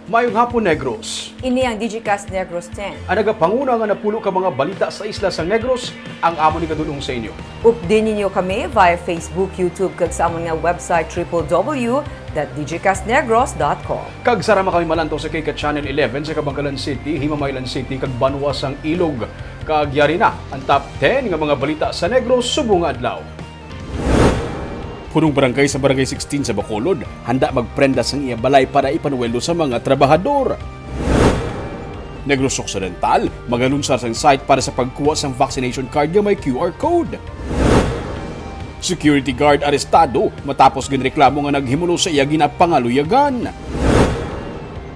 Mayong hapon, Negros. Ini ang Digicast Negros 10. Ang nagapanguna nga napulo ka mga balita sa isla sa Negros, ang amo ni kadulong sa inyo. Update ninyo kami via Facebook, YouTube, kag sa among nga website www.digicastnegros.com. Kag sarama kami malantaw sa Kika Channel 11 sa Kabangkalan City, Himamaylan City, kag Banwas ang Ilog. Kag yari na ang top 10 nga mga balita sa Negros subong adlaw. Punong barangay sa Barangay 16 sa Bacolod, handa magprenda sang iya balay para ipanuwelo sa mga trabahador. Negros Occidental, magalunsar sang site para sa pagkuha sang vaccination card nga may QR code. Security guard arestado matapos ginreklamo nga naghimulo sa iya ginapangaluyagan.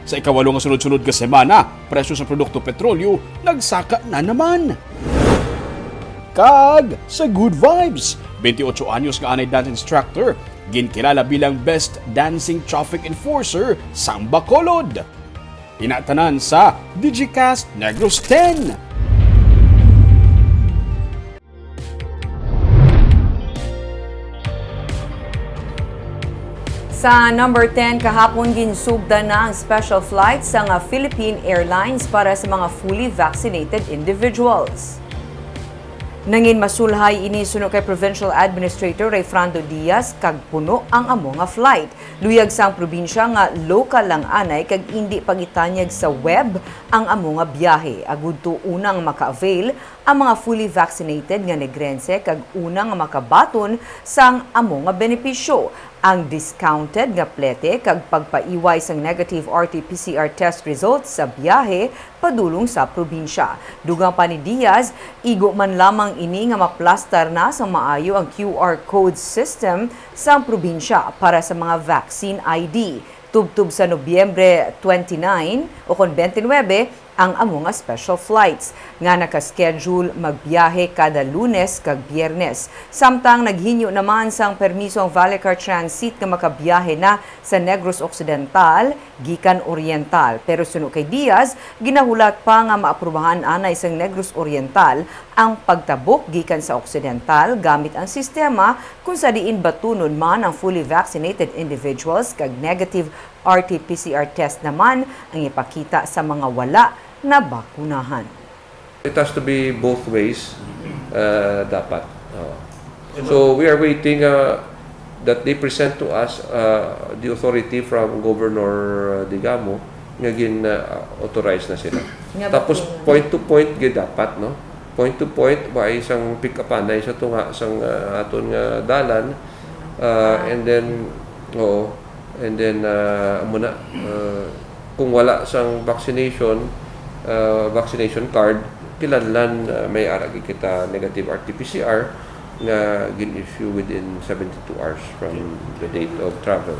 Sa ikawalo nga sunod-sunod ka semana, presyo sa produkto petrolyo nagsaka na naman. Kag sa Good Vibes, 28 anyos nga anay dance instructor, ginkilala bilang Best Dancing Traffic Enforcer sang Bacolod. Tinatanan sa Digicast Negros 10. Sa number 10, kahapon ginsugda na ang special flight sa nga Philippine Airlines para sa mga fully vaccinated individuals. Nangin masulhay ini sunod kay Provincial Administrator Rayfrando Diaz kag puno ang amo nga flight. Luyag sang probinsya nga local lang anay kag indi pagitanyag sa web ang amo nga biyahe. Agud to unang maka-avail ang mga fully vaccinated nga negrense kag unang makabaton sang amo nga benepisyo. Ang discounted nga plete kag pagpaiway sang negative RT-PCR test results sa biyahe padulong sa probinsya. Dugang pa ni Diaz, igo man lamang ini nga maplastar na sa maayo ang QR code system sa probinsya para sa mga vaccine ID. Tubtub sa Nobyembre 29 o kon 29 ang amo nga special flights nga naka-schedule magbiyahe kada Lunes kag Biyernes. Samtang naghinyo naman sang permiso ang Valicar Transit nga makabiyahe na sa Negros Occidental gikan Oriental. Pero suno kay Diaz, ginahulat pa nga maaprubahan anay sang Negros Oriental ang pagtabok gikan sa Occidental gamit ang sistema kung sa diin batunon man ang fully vaccinated individuals kag negative RT-PCR test naman ang ipakita sa mga wala na bakunahan. It has to be both ways, dapat. So we are waiting that they present to us the authority from Governor Digamo nga authorize na sila. Tapos point to point dapat, no? Point to point ba isang pick up anay sa tunga sang aton nga dalan and then muna kung wala sang vaccination card kinahanglan may aragi kita negative RT-PCR nga gin-issue within 72 hours from the date of travel.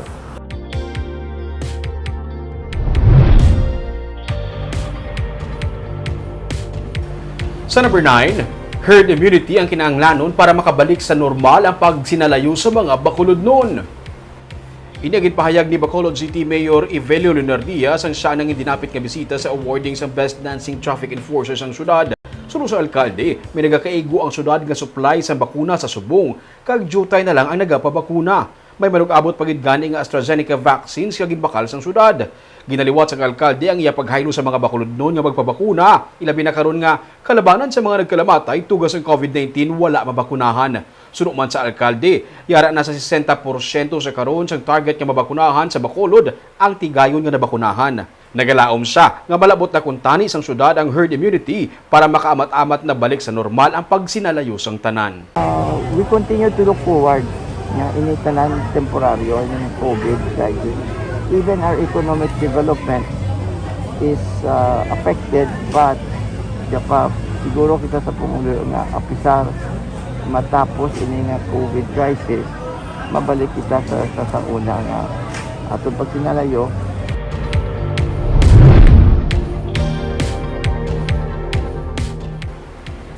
Sa number 9, herd immunity ang kinahanglanon para makabalik sa normal ang pagsinalayo sa mga Bacolod noon. Inagin pahayag ni Bacolod City Mayor Evelio Lunardia ang siya nang dinapit nga bisita sa awarding sa Best Dancing Traffic Enforcer sa syudad. Sunod sa alkalde, may nagakaigo ang syudad nga supply sa bakuna sa subong, kag jutay na lang ang nagapabakuna. May manug-abot pagid gani nga AstraZeneca vaccines kag ginbakal sa syudad. Ginaliwat sa alkalde ang iya paghaylo sa mga Bacolod noon nga magpabakuna. Ilabi na karon nga kalabanan sa mga nagkalamatay tugas ng COVID-19 wala mabakunahan. Sunod man sa alkalde, yara na sa 60% sa karon sa target nga mabakunahan sa Bacolod ang tigayon nga nabakunahan. Nagalaom siya nga malabot na kuntani sang syudad ang herd immunity para makaamat-amat na balik sa normal ang pagsinalayo sang tanan. We continue to look forward nga ini tanan temporaryo ng COVID crisis. Even our economic development is affected, but siguro kita sa Pangulo nga apisar matapos ini nga COVID crisis, mabalik kita sa una nga atong pagsinalayo.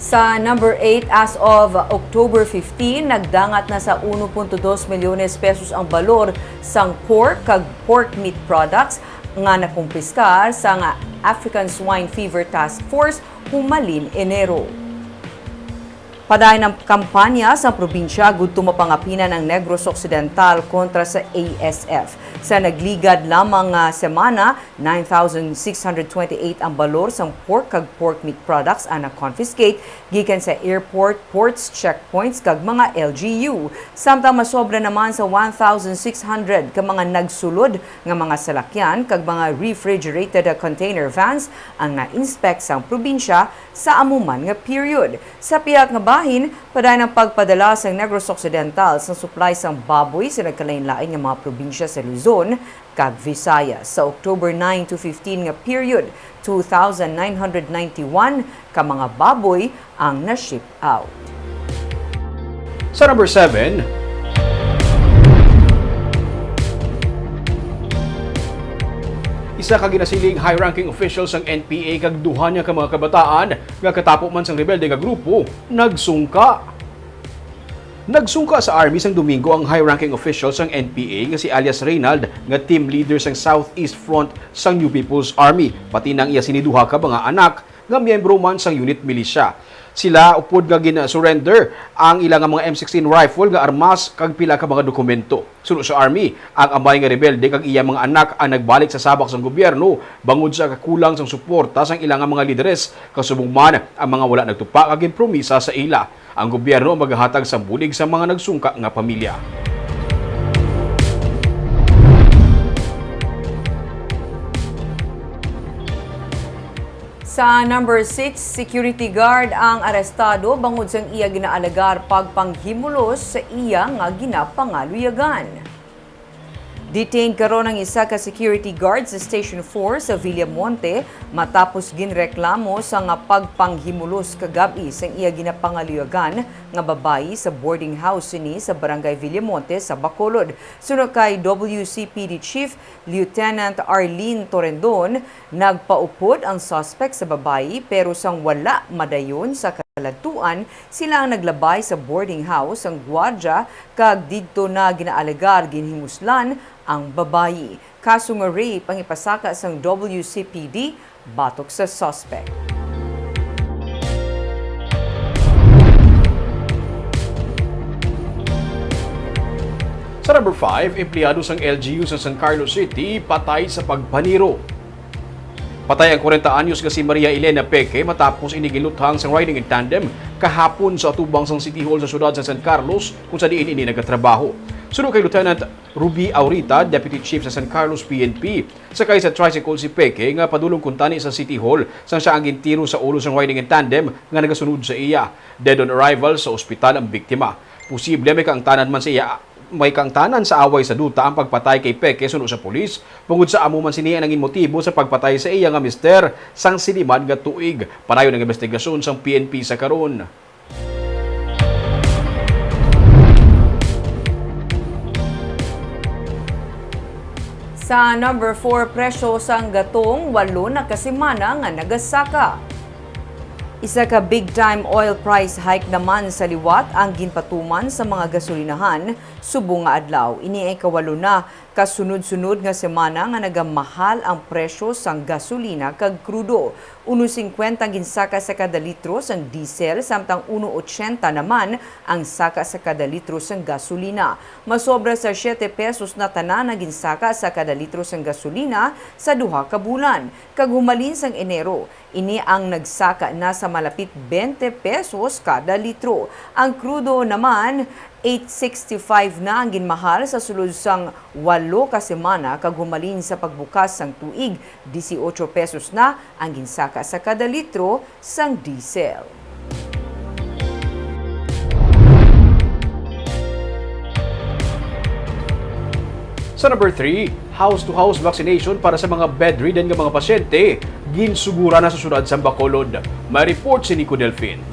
Sa number 8, as of October 15, nagdangat na sa 1.2 milyones pesos ang balor sang pork kag pork meat products nga nakumpiskar sa nga African Swine Fever Task Force humalin Enero. Paday ng kampanya sa probinsya gudto mapangapinan ang Negros Occidental kontra sa ASF. Sa nagligad lamang nga semana, 9,628 ang balor sang pork kag pork meat products ang na-confiscate gikan sa airport, ports, checkpoints kag mga LGU. Samtang masobra naman sa 1,600 ka mga nagsulod nga mga salakyan kag mga refrigerated container vans ang na-inspect sang probinsya sa amuman nga period. Sa piyak nga bahin, paday ng pagpadala sa Negros Occidental sa supply sang baboy sa nagkalain-lain nga mga probinsya sa Luzon kag Visayas. Sa October 9 to 15 nga period, 2,991 ka mga baboy ang na-ship out. Sa number 7, isa ka ginasiling high-ranking officials ng NPA kag duha niya ka mga kabataan nga katapo man sang rebelde nga grupo nagsungka. Nagsungka sa army sang Domingo ang high-ranking officials ng NPA nga si alias Reynald nga team leader sang Southeast Front sang New People's Army pati nang iya siniduha ka mga anak nga miyembro man sang unit militia. Sila upod nga gina-surrender ang ilang mga M16 rifle nga armas kag pila ka mga dokumento. Sunod sa army, ang amay nga rebelde kag iya mga anak ang nagbalik sa sabak sang gobyerno bangod sa kakulang sang suporta sang ilang mga lideres kasubong man ang mga wala nagtupa kag promisa sa ila. Ang gobyerno ang maghahatag sa bulig sa mga nagsungka nga pamilya. Sa number 6, security guard ang arestado bangod sang iya ginaalagar pagpanghimulos sa iya nga ginapangaluyagan. Detained karon ang isa ka security guard sa Station 4 sa Villamonte matapos ginreklamo sa nga pagpanghimulos kagabi sa iya ginapangaluyagan nga babayi sa boarding house ni sa Barangay Villamonte sa Bacolod. Sunod kay WCPD Chief Lieutenant Arlene Torrendon, nagpaupod ang suspect sa babayi pero sang wala madayon sa kaladtuan, sila ang naglabay sa boarding house ang gwardiya kag didto na ginaalagar ginhimuslan ang babayi. Kaso nga rape ang ipasaka sang WCPD batok sa suspect. Sa number 5, empleyado sang LGU sa San Carlos City patay sa pagpaniro. Patay ang 40 anyos nga si Maria Elena Peque matapos inigiluthang sang riding in tandem kahapon sa atubang sang City Hall sa syudad sa San Carlos kung sa diin ini nagatrabaho. Sunod kay Lieutenant Ruby Aurita, Deputy Chief sa San Carlos PNP, sakay sa tricycle si Peque nga padulong kuntani sa City Hall sang siya ang gintiro sa ulo sang riding in tandem nga nagasunod sa iya. Dead on arrival sa ospital ang biktima. Posible may kaangtanan man sa iya may kaangtanan sa away sa duta ang pagpatay kay Peque sunod sa pulis. Bungod sa amo man siniya naging motibo sa pagpatay sa iya nga mister sang siliman nga tuig. Panayon ng investigasyon sang PNP sa karon. Sa number 4, presyo sang gatong 8 na kasimana nga nagasaka. Isa ka big-time oil price hike naman sa liwat ang ginpatuman sa mga gasolinahan subong nga adlaw. Ini ay kawalo na kasunod-sunod nga semana nga nagamahal ang presyo sang gasolina kag krudo. 1.50 ang ginsaka sa kada litro sang diesel samtang 1.80 naman ang saka sa kada litro sang gasolina. Masobra sa 7 pesos na tanan ang ginsaka sa kada litro sang gasolina sa duha ka bulan. Kag humalin sang Enero, ini ang nagsaka na sa malapit 20 pesos kada litro. Ang krudo naman 8.65 na ang ginmahal sa sulod sang 8 ka semana kag humalin sa pagbukas sang tuig 18 pesos na ang ginsaka sa kada litro sang diesel. Sa number 3, house-to-house vaccination para sa mga bedridden nga mga pasyente ginsugura na sa syudad sa Bacolod. May report si Nico Delfin.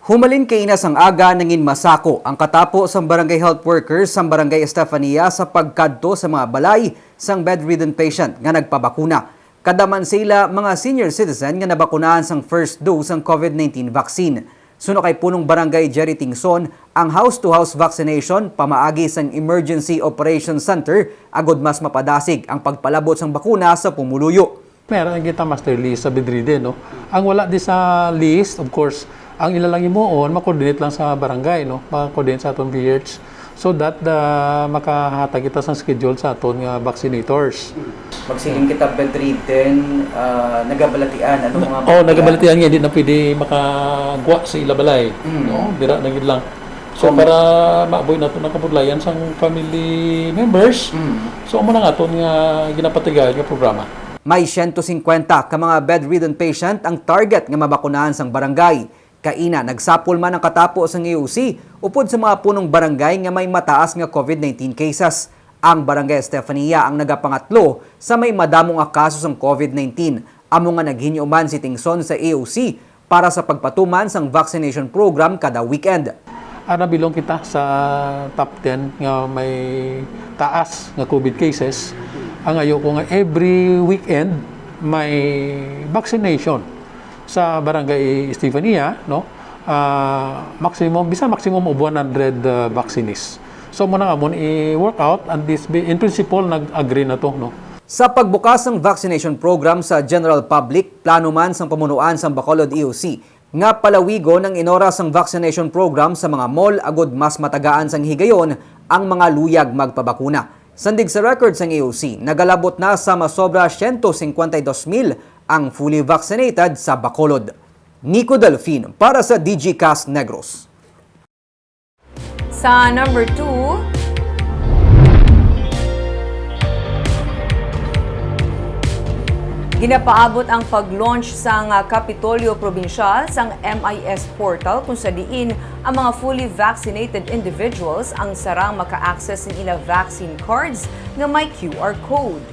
Humalin kay ina sang aga nangin masako ang katapo sang barangay health workers sang barangay Estefania sa pagkadto sa mga balay sang bedridden patient nga nagpabakuna. Kadaman sila mga senior citizen nga nabakunahan sang first dose sang COVID-19 vaccine. Suno kay punong barangay Jerry Tingson, ang house-to-house vaccination pamaagi sang Emergency Operations Center agod mas mapadasig ang pagpalabot sang bakuna sa pumuluyo. Meron kita master list sa bedridden, no? Ang wala di sa list, of course, Ang ilalang imoon, makoordinate lang sa barangay, no? Makoordinate sa aton PH so that makahatag kita sa schedule sa aton nga vaccinators. Magsiling kita bedridden, nagabalatian, ano mga Nagabalatian nga, hindi na pwede makagwa sa ilabalay. No? Dira na gid lang. So, para maaboy nato ng kabudlayan sa family members, so amo na nga aton nga ginapatigayon nga programa. May 150 ka mga bedridden patient ang target nga mabakunahan sang barangay. Kaina nagsapol man ang katapo sang EOC upod sa mga punong barangay nga may mataas nga COVID-19 cases. Ang Barangay Estefania ang nagapangatlo sa may madamong kaso sang COVID-19. Amo nga naghinyuman si Tingson sa EOC para sa pagpatuman sang vaccination program kada weekend. Nabilong kita sa top 10 nga may taas nga COVID cases. Ang ayo ko nga every weekend may vaccination sa Barangay Estefania, no? Maximum of 100 vaccinees. So muna nga mo i-work out and this in principle nag-agree na to, no? Sa pagbukas ng vaccination program sa general public, plano man sang pamunuan sa Bacolod EOC nga palawigo ng inoras ang vaccination program sa mga mall agud mas matagaan sang higayon ang mga luyag magpabakuna. Sandig sa record sang EOC, nagalabot na sa masobra 152,000 ang fully vaccinated sa Bacolod. Nico Delfin para sa DGCast Negros. Sa number 2, ginapaabot ang pag-launch sang Kapitolyo Probinsyal sang MIS portal kung sa diin ang mga fully vaccinated individuals ang sarang maka-access ng ila vaccine cards nga may QR code.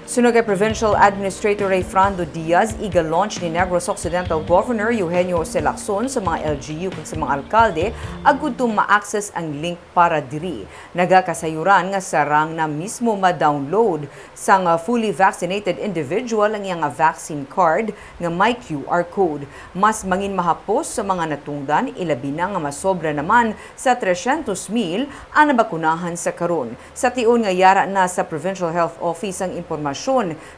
Sunod kay Provincial Administrator Ray Frando Diaz, iga-launch ni Negros Occidental Governor Eugenio Jose Lacson sa mga LGU kag sa mga alkalde agud to ma-access ang link para diri. Nagakasayuran nga sarang na mismo ma-download sang fully vaccinated individual ang iyang vaccine card nga may QR code. Mas mangin mahapos sa mga natungdan, ilabi na nga masobra naman sa 300,000 ang nabakunahan sa karon. Sa tion nga yara na sa Provincial Health Office ang impormasyon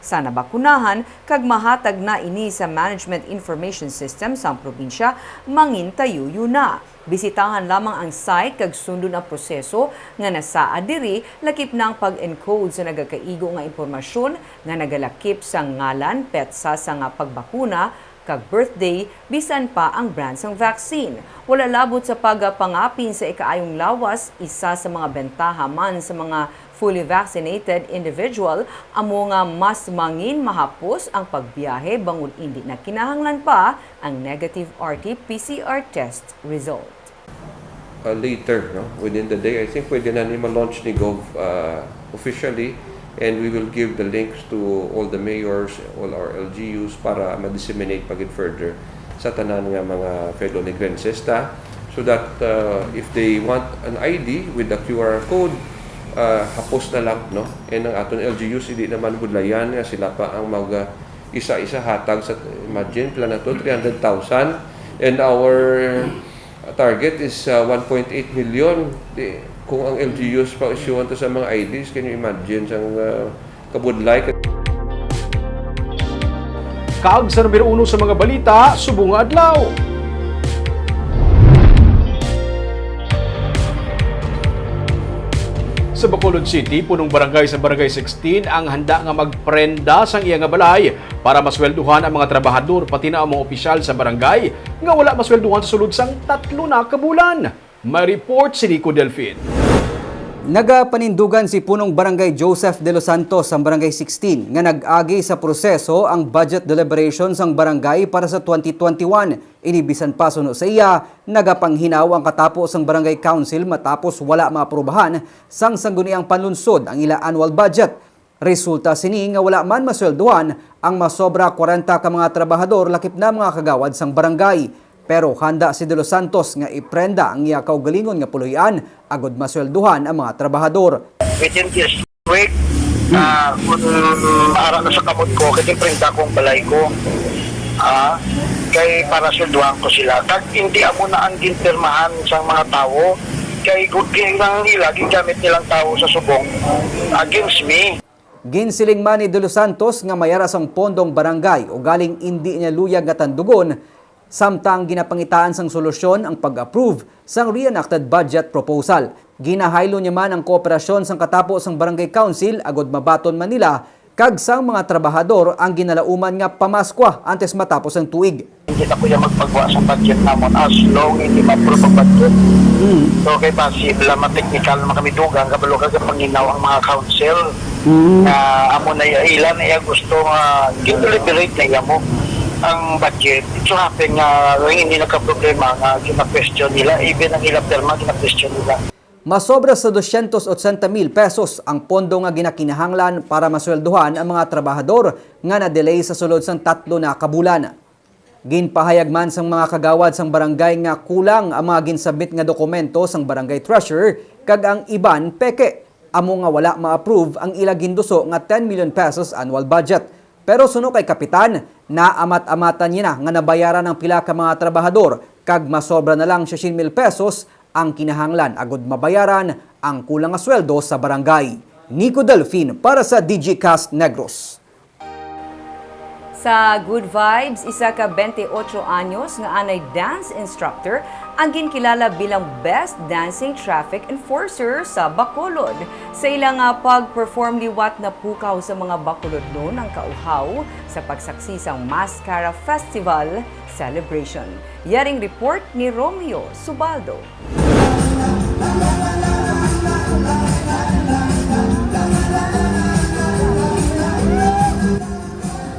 sa nabakunahan kag mahatag na ini sa Management Information System sa probinsya, mangintayuyo na. Bisitahan lamang ang site kag sundon ang proseso nga nasaa diri lakip na ang pag-encode sa nagakaigo nga impormasyon nga nagalakip sa ngalan, petsa sa nga pagbakuna kag birthday, bisan pa ang brand sang vaccine. Wala labot sa pagpangapin sa ikaayong lawas, isa sa mga bentaha man sa mga fully vaccinated individual, amo nga mas mangin mahapos ang pagbiyahe bangod hindi na kinahanglan pa ang negative RT-PCR test result. Later, no? Within the day, I think pwede na ni ma-launch ni Gov officially, and we will give the links to all the mayors, all our LGUs para ma-disseminate pagid further sa tanan nga mga fellow Negrenses so that if they want an ID with the QR code, hapos na lang, no? And ang aton LGUs hindi naman budlayan nga sila pa ang mag isa-isa hatag sa, imagine plan na to 300,000 and our target is 1.8 million. Kung ang LGUs pa isyuhan to sa mga IDs, can you imagine sang kabudlay? Kaag sa numero 1 sa mga balita, subong nga adlaw. Sa Bacolod City, punong barangay sa Barangay 16 ang handa nga magprenda sang iya nga balay para maswelduhan ang mga trabahador pati na ang mga opisyal sa barangay nga wala maswelduhan sa sulod sang 3 na ka bulan. May report si Nico Delfin. Nagapanindugan si punong Barangay Joseph de los Santos sa Barangay 16 nga nag-agi sa proseso ang budget deliberations ang barangay para sa 2021. Inibisan pa suno sa iya, nagapanghinaw ang katapos ang Barangay Council matapos wala maaprubahan sang sangguniang panlunsod ang ila annual budget. Resulta sini nga wala man maswelduhan ang masobra 40 ka mga trabahador lakip na mga kagawad sang barangay. Pero handa si De Los Santos nga iprenda ang iya kaugalingon nga puloy-an agud maswelduhan ang mga trabahador. Within this week, kung maara na sa kamot ko, kitiprenda kong balay ko, kay para swelduhan ko sila. Kag hindi amo na ang ginpirmahan sa mga tao, kay good lang nila, gingamit nilang tao sa subong against me. Ginsiling man ni De Los Santos nga mayara sang pondong barangay o galing hindi niya luyag nga tandugon, Samtang ginapangitaan sang solusyon ang pag-approve sang reenacted budget proposal. Ginahaylo niya man ang kooperasyon sang katapos sang Barangay Council agod mabaton Manila kag sang mga trabahador ang ginalauman nga pamaskwa antes matapos ang tuig. Hindi na po yung magpagawa sa budget namon as long hindi ma-approve ang budget. So kay possible ma-technical naman kami dugang kabalo kag panginaw ang mga council na amo na ilan iya gusto nga deliberate na iya mo ang budget. It so happen nga hindi nagka-problema nga gina-question nila, even ang ilang perma gina-question nila. Masobra sa 280,000 pesos ang pondo nga ginakinahanglan para masweldohan ang mga trabahador nga na-delay sa sulod sang 3 na kabulan. Ginpahayag man sang mga kagawad sang barangay nga kulang ang mga ginsabit nga dokumento sang barangay treasurer kag ang iban peke. Amo nga wala ma-approve ang ila ginduso nga 10 million pesos annual budget. Pero suno kay kapitan, naamat-amatan niya na nga nabayaran ng pila ka mga trabahador kag masobra na lang 60,000 pesos ang kinahanglan agod mabayaran ang kulang nga sweldo sa barangay. Nico Delfin para sa DigiCast Negros. Sa Good Vibes, isa ka 28 anyos nga anay dance instructor ang ginkilala bilang Best Dancing Traffic Enforcer sa Bacolod. Sa ilang pag-perform liwat na pukaw sa mga Bacolod noon ang kauhaw sa pagsaksi sa Mascara Festival Celebration. Yaring report ni Romeo Subaldo.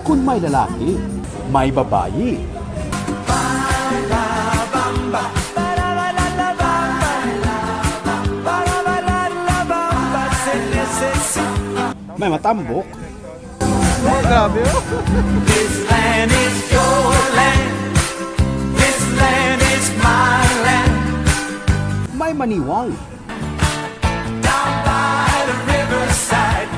Kung may lalaki, may babayi. May matambok. This land is your land. This land is my land. May maniwang. Down by the riverside.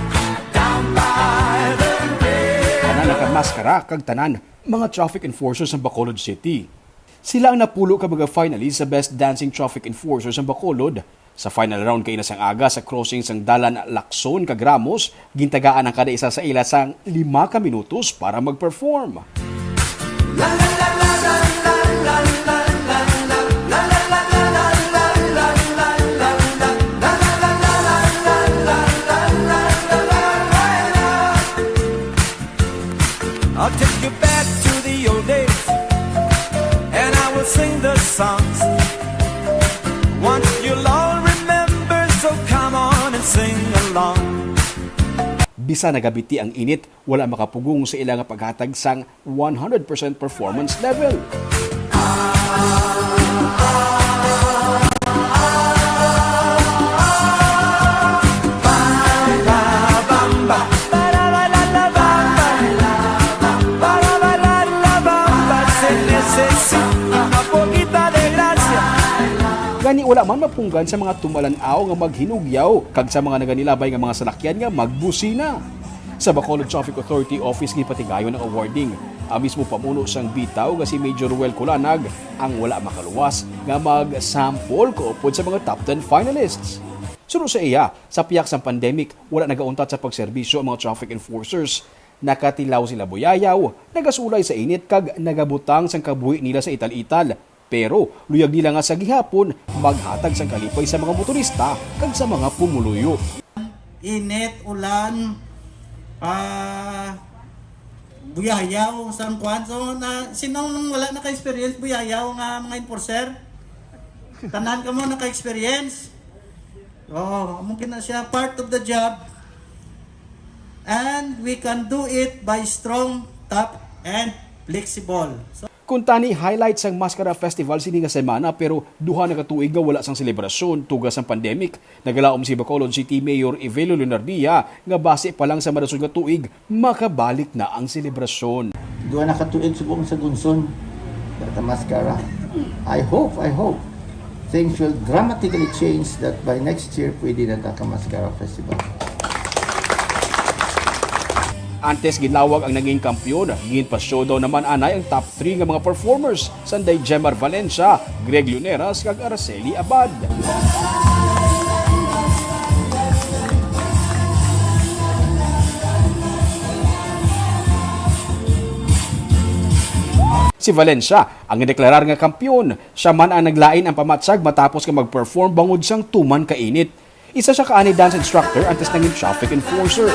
Down by the river. Tanan nakamaskara kag tanan mga traffic enforcers ng Bacolod City. Sila ang napulo ka mga finalists sa Best Dancing Traffic Enforcers ng Bacolod. Sa final round kay nasang aga sa crossing sang Dalan Lacson kag Ramos, gintagaan ang kada isa sa ila sang 5 ka minutos para mag-perform. I'll take you back to the old days, and I will sing the songs. Once you'll all remember, so come on and sing along. Bisa nagabiti ang init, wala makapugong sa ilang paghatag sang 100% performance level. Gani wala man mapunggan sa mga tumalanaw nga maghinugyaw kag sa mga naganilabay nga mga salakyan nga magbusina. Sa Bacolod Traffic Authority Office gipatigayon ang awarding. Ang mismo pamuno sang bitaw nga si Major Ruel Culanag ang wala makaluwas nga mag-sample kaupod sa mga top 10 finalists. Suno sa iya, sa piyak sang pandemic, wala nagauntat sa pagserbisyo ang mga traffic enforcers. Nakatilaw sila buyayaw, nagasulay sa init kag nagabutang sang kabuhi nila sa ital-ital. Pero luyag nila nga sa gihapon maghatag sang kalipay sa mga motorista kag sa mga pumuluyo. Init, ulan, buyayaw, saan kuhan. So, sinong wala naka-experience buyayaw nga mga enforcer? Tanan ka mo naka-experience? Mungkin na siya part of the job. And we can do it by strong, tough, and flexible. So, Kung tani highlights ang Mascara Festival sini nga semana pero duha na katuig nga wala sang selebrasyon tugas ang pandemic. Nagalaom si Bacolod City Mayor Evelio Leonardia nga base pa lang sa marasol nga tuig makabalik na ang selebrasyon. Duha na katuig subong sa Gunson, Data Mascara. I hope things will dramatically change that by next year pwede na Data Mascara Festival. Antes ginlawag ang naging kampyon, ginpa-showdown naman anay ang top 3 nga mga performers, sanday Jemar Valencia, Greg Luneras kag Araceli Abad. Si Valencia ang ideklarar nga kampiyon. Siya man ang naglain ang pamatsag matapos nga mag-perform bangod siyang tuman kainit. Isa siya kaani dance instructor antes naging traffic enforcer.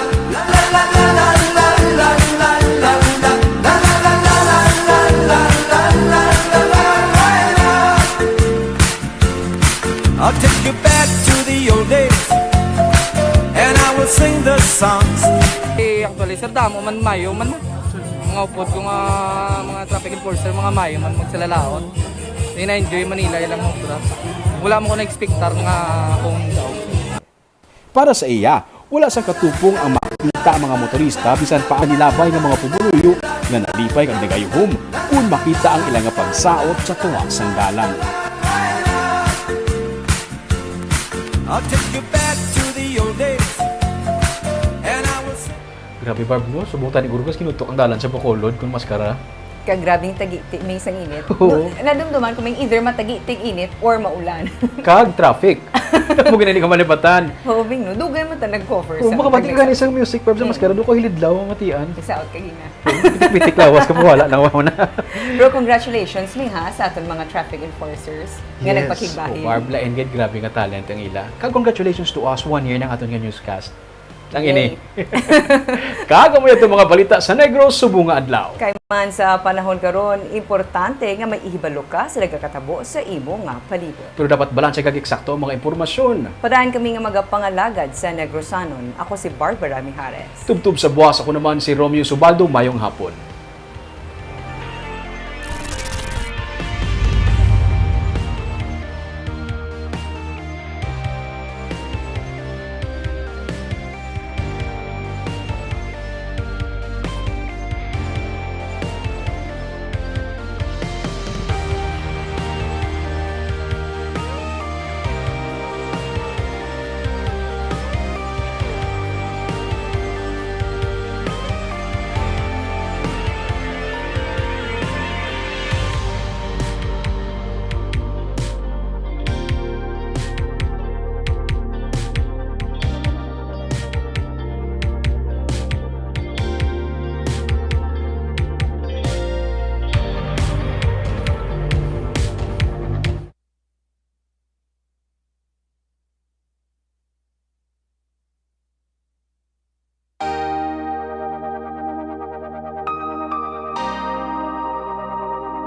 I'll take you back to the old days, and I will sing the songs. Actually, sir, damo man mayo man mga upod ko mga traffic enforcer, mga mayo man magsalalaon. Hindi na-enjoy Manila ilang obra. Wala mo ko na-expectar nga kung daw. Para sa iya, wala sa katupong ang makita ang mga motorista bisan pa ang nilabay ng mga pumuluyo na nalipay kang nagayuhom kung makita ang ilang nga pagsaot sa tuwang sanggalan. I'll take you back to the old days, and I will sing. Grabe Barb, no? Subutan ni Gurgos, kinutok ang dalan sa Bacolod kung maskara. Kagrabing tagi-tig, may isang init. Oo. Nadumduman ko may either matagi-tig init or maulan. Kag traffic. Mo ginani ka malipatan. Hobing no, dugay mo ta nag-cover Kung baka mati ka isang music Barb sa maskara, doon ko hilidlaw ang matian. Sa out kagina. Pitik-pitik lawas ka po, wala na wala na. Pero congratulations may ha sa aton mga traffic enforcers nga nagpakigbahin. Barb la engage, grabe nga talent ang ila. Kag congratulations to us, 1 year ng aton nga newscast. Ang ini. Kaga mo itong mga balita sa Negros Subunga Adlaw. Kay man sa panahon karon, importante nga may ihibalo ka sa nagkakatabo sa imo nga palibot. Pero dapat balanse kag eksakto ang mga impormasyon. Padaan kami nga magapangalagad sa Negrosanon. Ako si Barbara Mijares. Tubtub sa buwas, ako naman si Romeo Subaldo, mayong hapon.